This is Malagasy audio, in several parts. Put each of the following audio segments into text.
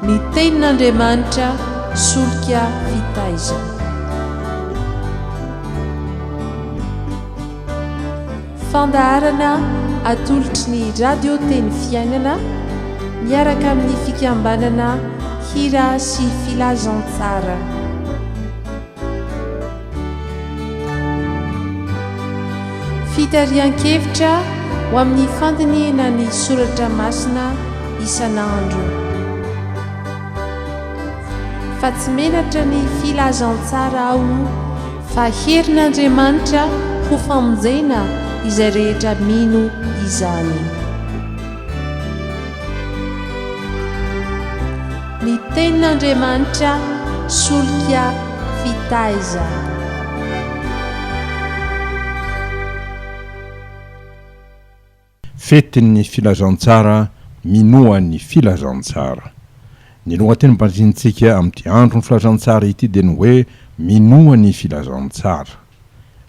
ny tenin'Andriamanitra solika fitaizana. Fandaharana atolotry ny radio teny fiainana miaraka amin'ny fikambanana hira sy filazantsara. Fitarian-kevitra ho amin'ny fandiniana ny soratra masina isan'andro. Fa tsy menatra ny filazantsara ao fa herin'Andriamanitra ho famonjena izay rehetra mino izany. Ny tenin'Andriamanitra solika fitaizana. Fetin'ny filazantsara minoan'ny filazantsara. Ny lohatenim-pandrinitsika amin'ity andro ny filazantsara ity dia ny hoe minoan'ny filazantsara.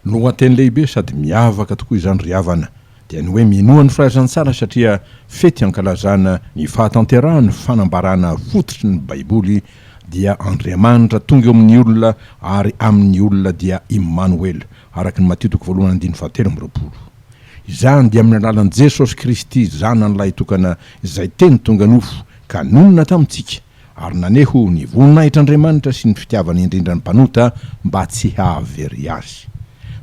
Lohateny lehibe sady miavaka tokoa izany riavana dia ny hoe minoan'ny filazantsara satria fety ankalazana ny fahatanterahany fanambarana fototry ny Baiboly dia Andriamanitra tonga eo amin'ny olona ary amin'ny olona dia Immanuel araka ny Mateo 1:7. Izany dia amin'ny alalan'i Jesosy Kristy zanan'ilay tokana izay teny tonga nofo ka nonina tamintsika ary naneho ny voninahitr'Andriamanitra sy ny fitiavany indrindra ny mpanota mba tsy hahavery azy.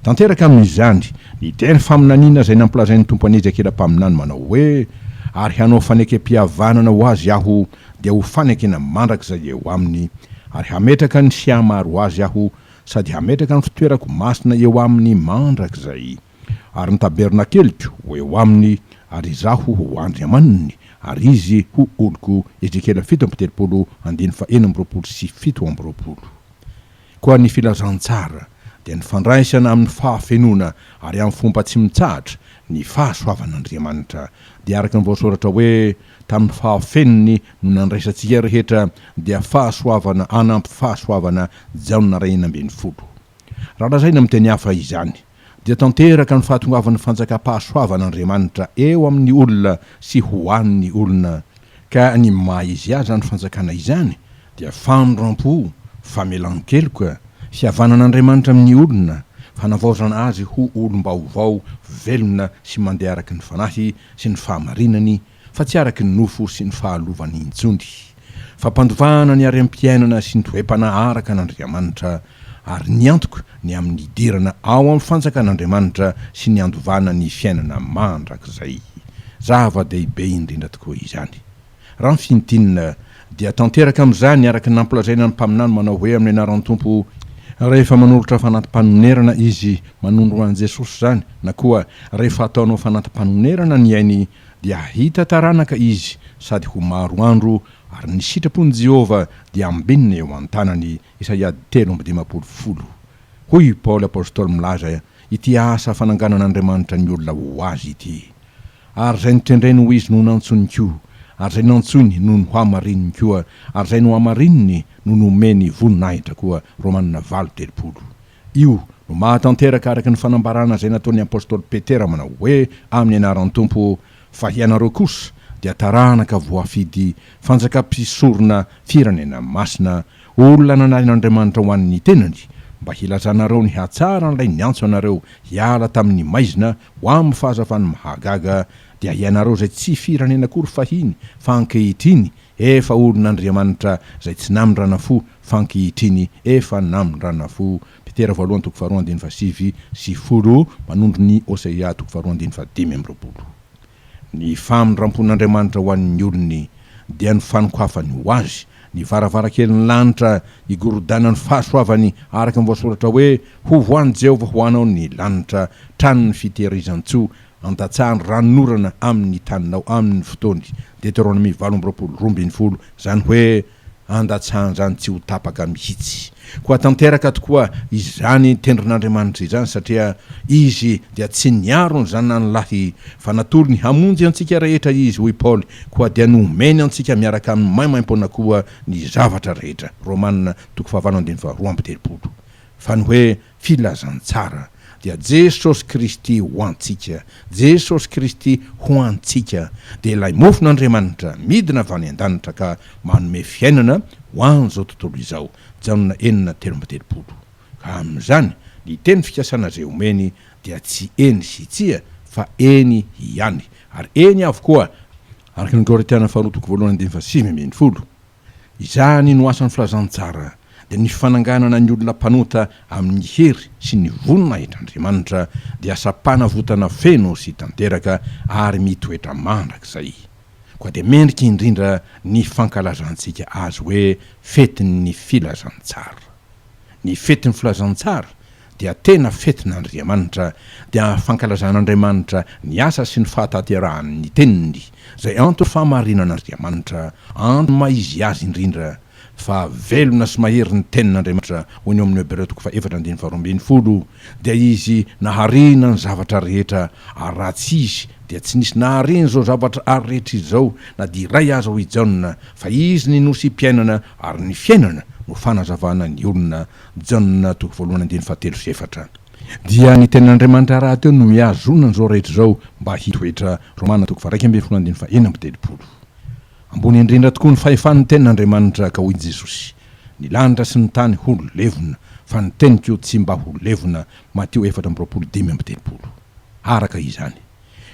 Tanteraka amin'izany ny teny faminaniana izay nampilazain'ny tompo an'ezaka ela-paminany manao hoe ary hanao fanekem-pihavanana ho azy aho dia ho fanekena mandrakizay eo aminy ary hametraka ny siamaro azy aho sady hametraka ny fitoerako masina eo amin'ny mandrakizay ary ny tabernakeliko ho eo aminy ary izaho ho andry amaniny ary izy ho oloko. Ezekela 7:7. Koa ny filazantsara dia ny fandraisana amin'ny fahafenona ary amin'ny fomba tsy mitsahatra ny fahasoavan'Andriamanitra dia araka ny voasoratra hoe tamin'ny fahafenony no nandraisantsika rehetra dia fahasoavana anampy fahasoavana jaona 1:40. Raha lazaina amin'ny teny hafa izany dia tanteraka ny fahatongavan'ny fanjakam-pahasoavan'Andriamanitra eo amin'ny olona sy ho an'ny olona ka ny maha izy azy ny fanjakana izany dia fandrampo, famelan-keloka, fihavanan'Andriamanitra amin'ny olona, fanavaozana azy ho olom-baovao velona sy mandeha araky ny fanahy sy ny fahamarinany fa tsy araky ny nofo sy ny fahalovany intsony. Fampandovana ny arem-piainana sy ny toe-panaharaka an'Andriamanitra ary ny antoko ny amin'ny idirana ao amin'ny fanjakan'Andriamanitra sy ny andovana ny fiainana mandrakizay. Zava-dehibe indrindra tokoa izany. Raha ny fintinina dia tanteraka amin'izany araka ny nampilazaina ny mpaminany manao hoe amin'ny anaran'ny tompo rehefa manolotra fanantim-panonerana izy manondro an'i Jesosy zany na koa rehefa ataonao fanantim-panonerana ny ainy dia hita taranaka izy sady ho maro andro ary ny sitrapon'i Jehova dia ambinina eo an-tanany. Isaia 3:10. Hoy Paoly apôstôly milaza ity asa fananganan'Andriamanitra ny olona ho azy ity. Ary zay nitendreny ho izy no nantsony koa ary zay nantsony no ny hamarininy koa ary zay no hamarininy no nomeny voninahitra koa. Romanina 9:3. Io no mahatanteraka araka ny fanambarana zay nataon'ny apôstôly Petera manao hoe amin'ny anaran'ny tompo fa ianareo kosa dia taranaka voafidy fanjakam-pisorona firenena masina olona nanain'Andriamanitra ho an'ny tenany mba hilazanareo ny hatsara n'ilay niantso anareo hiala tamin'ny maizina ho amin'ny fahazavany mahagaga dia ianareo zay tsy firenena akory fahiny fa ankehitriny efa olon'Andriamanitra zay tsy namindrana fo fa ankehitriny efa namindrana fo. Petera 2:7 manondro ny Osea 2:5. Ny famindrampon'Andriamanitra ho an'ny olony dia ny fanokoafany ho azy ny varavarankelin'ny lanitra igorodanany fahasoavany araka ny voasoratra hoe ho voan'i Jehova ho anao ny lanitra tranony fitehirizan-tsoa andatsahany ranonorana amin'ny taninao amin'ny fotoany. Deutéronome 20:12 zany hoe andatsahany zany tsy ho tapaka mihitsy. Koa tanteraka tokoa izany tendrin'Andriamanitra izany satria izy dia tsy niaro ny zanany lahy fa natolony hamonjy antsika rehetra izy hoy Paoly koa dia nomeny antsika miaraka amin'ny maimaim-pona koa ny zavatra rehetra. Romanina 5:2. Fa ny hoe filazantsara dia Jesosy Kristy ho antsika, Jesosy Kristy ho antsika, dia ilay mofon'Andriamanitra midina avy any an-danitra ka manome fiainana ho an'izao tontolo izao. Jaonina 4:30. Ka amin'izany ny teny fikasana zay omeny dia tsy eny sy tsia fa eny ihany, ary eny avokoa araka ny Korintena 2:7. Izany no asan'ny filazantsara dia ny fananganana ny olona mpanota amin'ny hery sy ny vonona etr'Andriamanitra dia sapana votana feno sy tanteraka ary mitoetra mandrakizay. Koa dia mendrika indrindra ny fankalazantsika azy hoe fetin'ny filazantsara. Ny fetin'ny filazantsara dia tena fetin'Andriamanitra, dia fankalazan'Andriamanitra ny asa sy ny fahatanterahany teniny zay anto famarinan'Andriamanitra, anto maizy azy indrindra fa velona sy mahery ny tenin'Andriamanitra ho ny amin'ny Hebrea 4:12 dia izy naharina ny zavatra rehetra, ary raha tsy izy dia tsy nisy naharina zao zavatra ary rehetra izao na dia iray aza ho ijaonina, fa izy ny nosy mpiainana ary ny fiainana no fanazavana ny olona. Jaonina 2:17. Dia ny tenin'Andriamanitra raha teo no miazonana zao rehetra zao mba hitoetra. Romana 1:21. Ambony indrindra tokoa ny fahefan'ny tenin'Andriamanitra ka hoy Jesosy, ny lanitra sy ny tany ho levona fa ny teniko tsy mba ho levona. Mateo 4:5. Araka izany,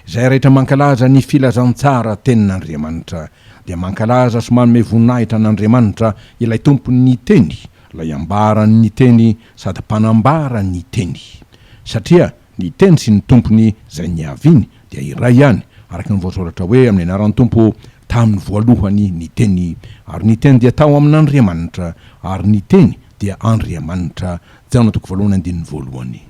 izay rehetra mankalaza ny filazantsara tenin'Andriamanitra dia mankalaza sy manome voninahitra an'Andriamanitra ilay tompon'ny teny, ilay ambarany teny sady mpanambara ny teny, satria ny teny sy ny tompony zay niaviny dia iray ihany, araka ny voasoratra hoe amin'ny anaran'ny tompo tamin'ny voalohany ny teny, ary ny teny dia tao amin'Andriamanitra, ary ny teny dia Andriamanitra. Jaonina 1:1.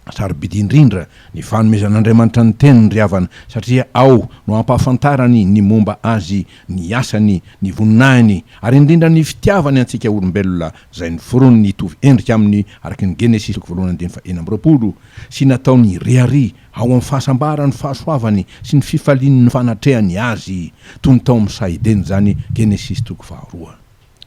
Sarobidy indrindra ny fanomezan'Andriamanitra ny teniny ry havana, satria ao no ampahafantarany ny momba azy, ny asany, ny voninahiny, ary indrindra ny fitiavany antsika olombelona zay ny foroniny hitovy endrika aminy, araka ny Genesis 1:1 sy nataony reary ao amin'ny fahasambarany fahasoavany sy ny fifalian'ny fanatrehany azy toy ny tao amin'ny Saideny zany, Genesis 2:2.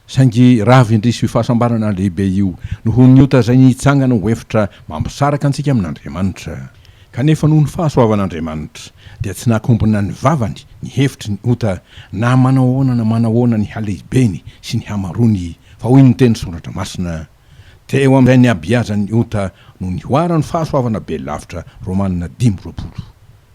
Saingy raha vindrisy fahasambarana lehibe io noho ny ota zay nitsangana ho efitra mampisaraka antsika amin'Andriamanitra, kanefa noho ny fahasoavan'Andriamanitra dia tsy nakombona ny vavany ny hevitry ny ota na manahoana ny halehibeny sy ny hamarony, fa hoy ny teny soratra masina, teo amin'izay ny abiazan'ny ota no ny hoarany fahasoavana be lavitra. Romana 10:20.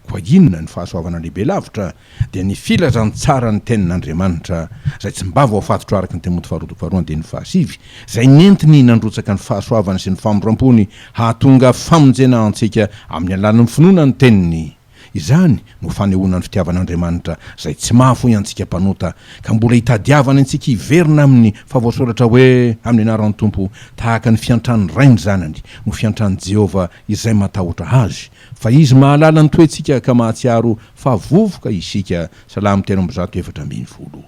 Koa inona ny fahasoavana lehibe lavitra dia ny filazantsara ny tenin'Andriamanitra zay tsy mba voafatotra araka ny Timoty 2:7 zay nentiny nandrotsaka ny fahasoavana sy ny famorampony hahatonga famonjena antsika amin'ny alalan'ny finoana ny teniny. Izany no fanehoana ny fitiavan'Andriamanitra zay tsy mahafoy antsika mpanota, ka mbola hitadiavana antsika hiverina amin'ny favoasoratra hoe amin'ny anaran'ny tompo tahaka ny fiantrany ray ny zanany no fiantrany Jehova izay matahotra azy, fa izy mahalala ny toetsika ka mahatsiaro fa vovoka isika. Salamo 4:4.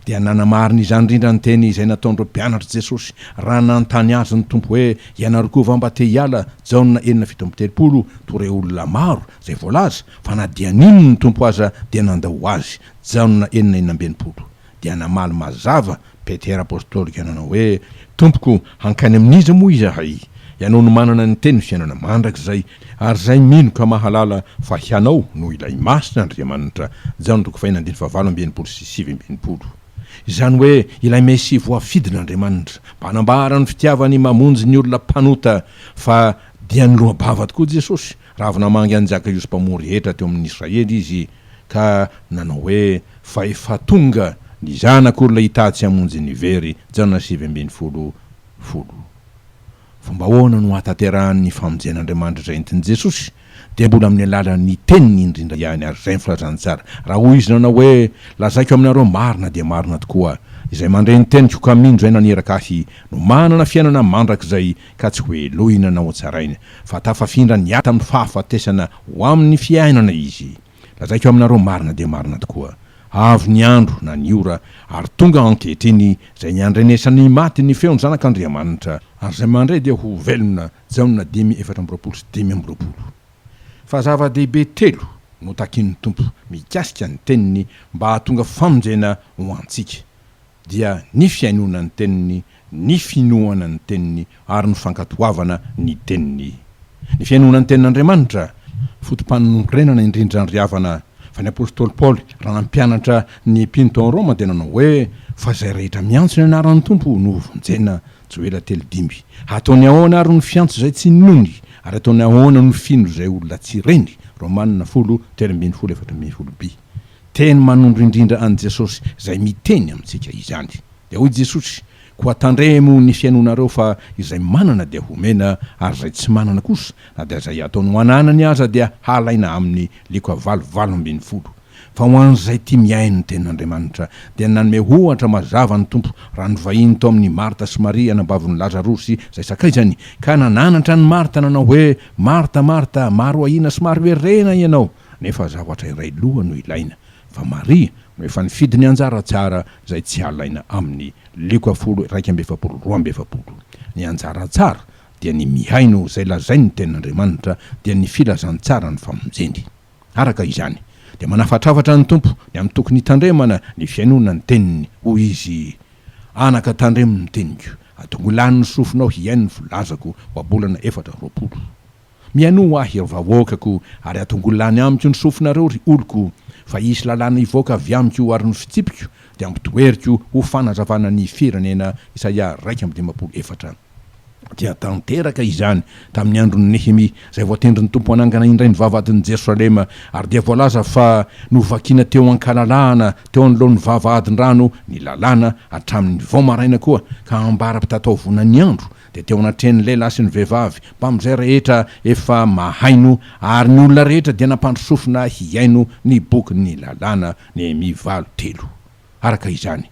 Dia nanamariny izany indrindra ny teny izay nataon'ireo mpianatra Jesosy raha nanontany azy ny tompo hoe ianarokova mba te hiala. Jaonina 4:30. Tore olona maro zay voalaza fa na dia nino ny tompo aza dia nandao azy. Jaonina 4:20. Dia namaly mazava Petera apôstôlika nanao hoe, tompoko, hankany amin'iza moa izahay? Ianao no manana ny teny fiainana mandrakizay, ary zay mino ka mahalala fa hianao no ilay masin'Andriamanitra. Jaonina 5:20 Izany hoe ilay Mesy voafidin'Andriamanitra mba hanambara ny fitiavany mamonjy ny olona mpanota, fa dia ny lohabava tokoa Jesosy raha avy namangy anjaka io sy mpamory rehetra teo amin'ny Israely izy, ka nanao hoe fa efa tonga ny zanak'olona hitatsy hamonjy ny very. Jaonina 7:20. Fomba ahoana no hahatanterahany famonjen'Andriamanitra izay entiny Jesosy dia mbola amin'ny alalan'ny teniny indrindra ihany, ary izay ny filazantsara. Raha hoy izy nanao hoe lazaiko aminareo marina dia marina tokoa, izay mandray ny teniko ka mindro izay naneraka ahy no manana fiainana mandrakizay ka tsy hoe lohina na ho tsaraina, fa tafafindra ny ata amin'ny fahafatesana ho amin'ny fiainana izy. Lazaiko aminareo marina dia marina tokoa, avy ny andro na ny ora ary tonga ankehitriny zay niandrenesany maty ny feony zanak'Andriamanitra, ary zay mandray dia ho velona. Jaonina 10:4. Fa zava-dehibe telo no takin'ny tompo mikasika ny teniny mba hahatonga famonjena ho antsika, dia ny fiainona ny teniny, ny finoana ny teniny, ary ny fankatoavana ny teniny. ny fiainonany tenin'Andriamanitra fotom-panonorenana indrindra ny riavana fa ny apôstôly Paoly raha nampianatra ny mpino Roma dia nanao hoe fa zay rehetra miantso ny anaran'ny tompo no vonjena tsy ho ela telo dimby. Ataony ahoana ary ny fiantso zay tsy nony ary ataony ahoana ny fino zay olona tsy reny. Romanina 10:14-14b. Teny manondro indrindra an Jesosy zay miteny amintsika izany. Dia hoy Jesosy, koa tandremo ny fiainonareo fa izay manana dia homena ary zay tsy manana kosa na dia zay ataony ho ananany aza dia halaina amin'ny liko 8:20. Fa ho an'izay tia miaino ny tenin'Andriamanitra dia nanome ohatra mazava ny tompo raha nyvahiny tao amin'ny Marta sy Maria nambavon'ny Lazarosy zay sakaizany ka nananatra ny Marta nanao hoe Marta Marta maro ahina sy maro erena ianao nefa zavatra iray loha no ilaina fa Maria no efa nifidy ny anjara tsara zay tsy halaina amin'ny liko 12:20. Ny anjara tsara dia ny mihaino zay lazainy ny tenin'Andriamanitra dia ny filazantsara ny famonjeny. Araka izany dia manafatravatra ny tompo ny amin'ny tokony tandremana ny fiainona ny teniny hoy izy anaka tandremo ny teniko atongolany ny sofinao hiaino ny volazako ho abolana 420. Miano ahy ireo vahoakako ary atongolany amiko ny sofinareo ry oloko fa isy lalàna ivoaka avy amiko ary ny fitsipiko dia ampitoeriko ho fanazavana ny firenena Isaia 1:14. Dia tanteraka izany tamin'ny andron'ny Nehemia zay voatendry ny tompo anangana indray ny vavahadin'i Jerosalema ary dia voalaza fa novakina teo an-kalalahana teo anoloan'ny vavahadin-drano ny lalàna hatramin'ny vao maraina koa ka ambara-pitatao ny andro dia teo anatrehan'ny lehilahy sy ny vehivavy mba amin'izay rehetra efa mahaino ary ny olona rehetra dia nampandrosofina hiaino ny bokin'ny lalàna Nehemia 4:3. Araka izany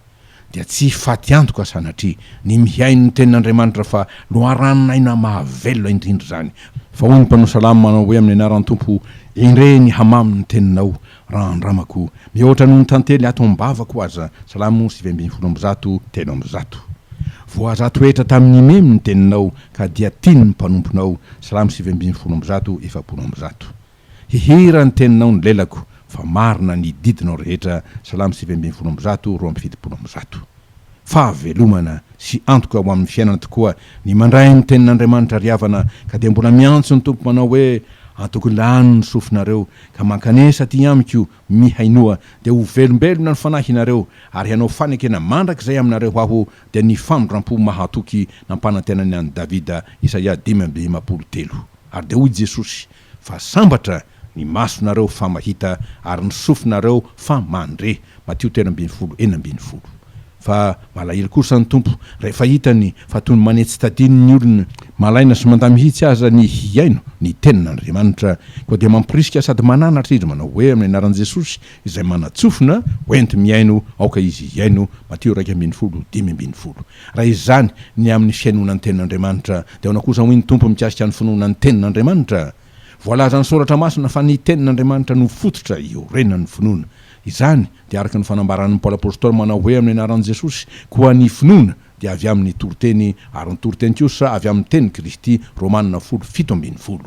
dia tsy faty antoka sanatria ny mihaino ny tenin'Andriamanitra fa loharaninaina mahavelona indrindra zany. Fa hoy ny mpanao salamo manao hoe amin'ny anaran'ny tompo indre ny hamamy ny teninao raha andramako mihoatra noho ny tantely ato ambavako aza. Salamo 7:10. Voazato etra tamin'ny memy ny teninao ka dia tiny ny mpanomponao. Salamo 7:20-20. Hihira ny teninao ny lelako fa marina ny didinao rehetra. Salamo 7:20-20. Fa velomana sy antoka ho amin'ny fiainana tokoa ny mandray ny tenin'Andriamanitra riavana ka dia mbola miantso ny tompo manao hoe antokilany ny sofinareo ka mankanesa ty amiko mihainoa dia ho velombelona ny fanahinareo ary hanao fanekena mandrakizay aminareo aho dia ny famondram-po mahatoky nampanantenany an'i Davida Isaia 5:13. Ary dia hoy Jesosy fa sambatra ny masonareo fa mahita ary ny sofinareo fa mandre. Mateo 13:20. Fa malahelo kosa ny tompo rehefa hitany fa toy ny manetsy tadiny ny olona malaina sy mandamy hitsy aza ny hiaino ny tenin'Andriamanitra koa dia mampirisika sady mananatra izy manao hoe amin'ny anaran'i Jesosy izay manatsofina hoenty miaino aoka izy hiaino. Mateo 1:5-10. Raha izany ny amin'ny fiainonan'ny tenin'Andriamanitra dia ona kosa hoy ny tompo mikasika ny finoanan'ny tenin'Andriamanitra. Voalaza ny soratra masina fa ny tenin'Andriamanitra no fototra iorenan'ny finoana. Izany dia araka ny fanambaran'ny Paoly apôstôly manao hoe amin'ny anaran'i Jesosy koa ny finoana dia avy amin'ny toroteny ary ny toroteny kosa avy amin'ny teny Kristy. Romanina 7:17.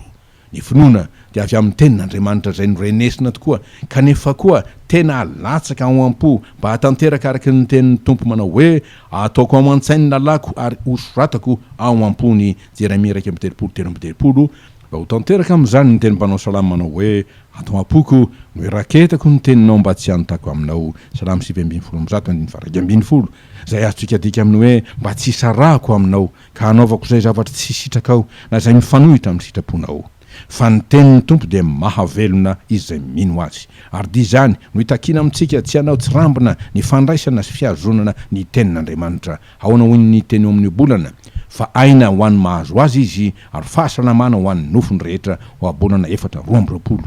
Ny finoana dia avy amin'ny tenin'Andriamanitra zay norenesina tokoa kanefa koa tena latsaka ao am-po mba hatanteraka araka ny tenin'ny tompo manao hoe ataoko ao an-tsainy lalako ary hosoratako ao am-pony. Jeremia 1:13. Mba ho tanteraka amin'izany ny teny mpanao salamo manao hoe atao am-poko no iraketako ny teninao mba tsy anontako aminao. Salamo 7:20-20. Zay azontsika dika amin'ny hoe mba tsy sarahako aminao ka hanaovako zay zavatra tsy sitrakao na zay mifanohitra amin'ny sitraponao. Fa ny tenin'ny tompo dia mahavelona izay mino azy ary dia izany no hitakina amintsika tsy hanao tsirambina ny fandraisana sy fiazonana ny tenin'Andriamanitra. Ahoana hoy ny teny eo amin'ny bolana fa aina ho an'ny mahazo azy izy ary fahasalamana ho an'ny nofony rehetra ho abolana 420.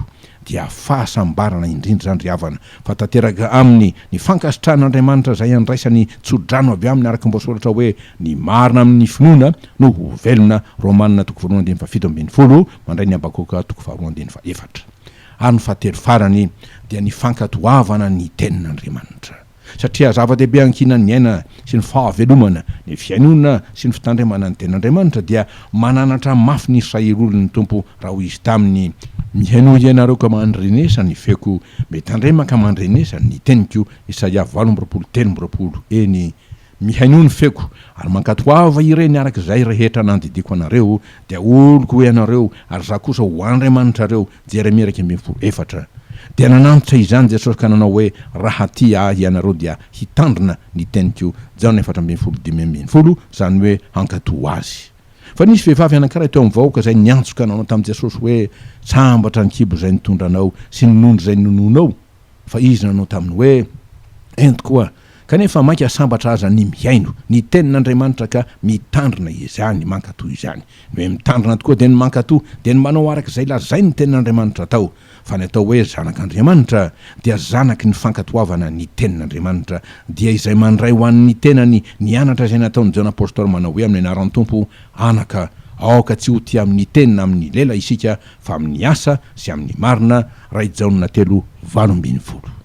Dia fahasambarana indrindra zany riavana fa tanteraka aminy ny fankasitran'Andriamanitra zay andraisany tsodrano avy aminy araka mboasoratra hoe ny marina amin'ny finoana no ho velona. Romanina 2:7-20 mandray ny Abakoka 2:4. Ary ny fahatelo farany dia ny fankatoavana ny tenin'Andriamanitra satria zava-dehibe ankinany ny aina sy ny fahavelomana ny fiainona sy ny fitandremana ny tenin'Andriamanitra dia mananatra mafy ny Israely olony tompo raha ho izy taminy mihaino ianareo ka mandrenesa ny feko metandrema ka mandrenesa ny teniko. Isaia 8:13. Eny mihaino ny feko ary mankatoava ireny arak'izay rehetra nandidiko anareo dia oloko hoe anareo ary za kosa ho Andriamanitra Jeremia 1:4 dia nanantitra izany Jesosy ka nanao hoe raha ty ianareo dia hitandrina ny teniko Jaona 4:15 zany hoe hankatoa azy. Fa nisy vehivavy anankiray teo amin'ny vahoaka izay niantsoka nanao tamin'i Jesosy hoe sambatra ny kibo izay nitondra anao sy ny nondro izay nononao. Fa izy nanao taminy hoe ento koa kanefa mainka sambatra aza ny mihaino ny tenin'Andriamanitra ka mitandrina izany mankatoa izany. Ny hoe mitandrina tokoa dia ny mankatoa dia ny manao arak'izay lazay ny tenin'Andriamanitra tao. Fa ny atao hoe zanak'Andriamanitra dia zanaky ny fankatoavana ny tenin'Andriamanitra dia izay mandray ho an'ny tenany nianatra izay nataon'ny Jona apôstôly manao hoe amin'ny anaran'ny Tompo anaka aoka tsy ho ty amin'ny tenina amin'ny lela isika fa amin'ny asa sy amin'ny marina. Ray Jaona 3:20.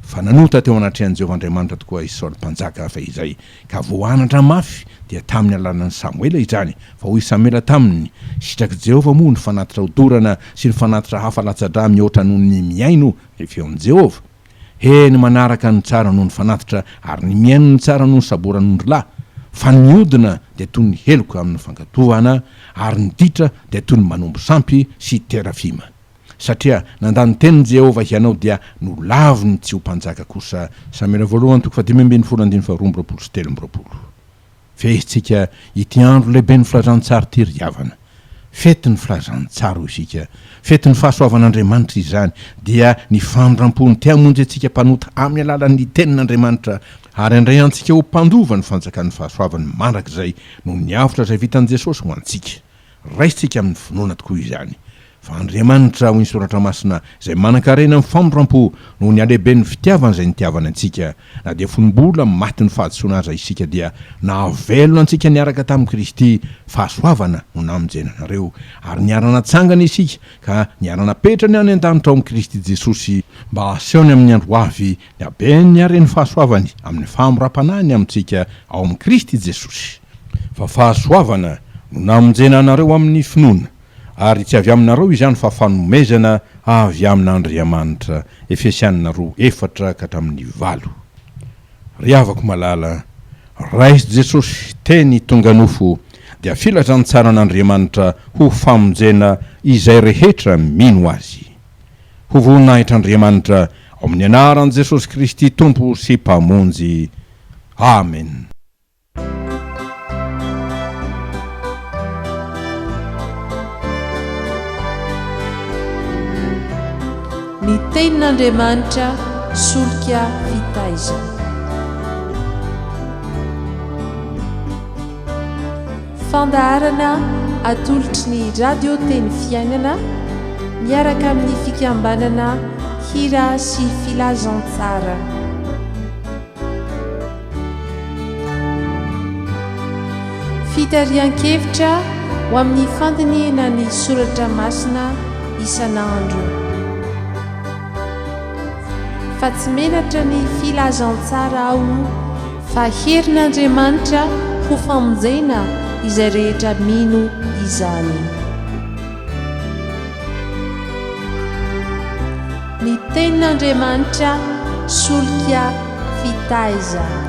Fa nanota teo anatrehan'i Jehovahandriamanitra tokoa i Saoly mpanjaka fa izay ka voanatra mafy dia tamin'ny alalany Samuela izany fa hoy Samuela taminy sitraky Jehova moa ny fanatitra odorana sy ny fanatitra hafa latsa-dra mihoatra noho ny miaino ny feon'i Jehova. Ny manaraka ny tsara noho ny fanatitra ary ny miaino ny tsara noho ny saboran'ondrolahy. Fa ny miodina dia toy ny heloka amin'ny fankatoavana ary ny ditra dia toy ny manombo sampy sy terafima. Satria nandany tenin'i Jehova hianao dia nolaviny tsy ho mpanjaka kosa. Samuela 1:5-12. Fehintsika ity andro lehibe ny filazantsara ty ry havana. Fety ny filazantsara isika. Fety ny fahasoavan'Andriamanitra izany dia ny fandram-pony ty hamonjy antsika mpanota amin'ny alalan'ny tenin'Andriamanitra ary andray antsika ho mpandova ny fanjakan'ny fahasoavany mandrakizay noho ny avotra izay vitan'i Jesosy ho antsika. Raisitsika amin'ny finoana tokoa izany. Fa Andriamanitra ho soratra masina izay manan-karena amin'ny famondram-po noho ny alehibe ny fitiavana izay nitiavana antsika na dia fonimbola maty ny fahadosoana azy isika dia nahavelona antsika niaraka tamin'i Kristy fahasoavana no namonjena anareo ary niarana tsangana isika ka niarana petrany any an-danitra ao amin'i Kristy Jesosy mba asehony amin'ny andro avy ny habeny niareny fahasoavany amin'ny famoram-panahiny amintsika ao amin'i Kristy Jesosy. Fa fahasoavana no namonjena anareo amin'ny finoana ary tsy avy aminareo izany fa fanomezana avy amin'Andriamanitra. Efesianina 2:4-5. Ry havako malala, raisy Jesosy teny tonga nofo dia filazantsara an'Andriamanitra ho famonjena izay rehetra mino azy. Ho voninahitran'Andriamanitra ao amin'ny anaran'i Jesosy Kristy Tompo sy mpamonjy. Amen. Ny tenin'Andriamanitra solika fitaizana. Fandaharana atolotry ny radio teny fiainana miaraka amin'ny fikambanana hira sy filazantsara. Fitarian-kevitra ho amin'ny fandiniana ny soratra masina isan'andro. Fa tsy menatra ny filazantsara ao fa herin'Andriamanitra ho famonjena izay rehetra mino izany. Ny tenin'Andriamanitra solika fitaiza.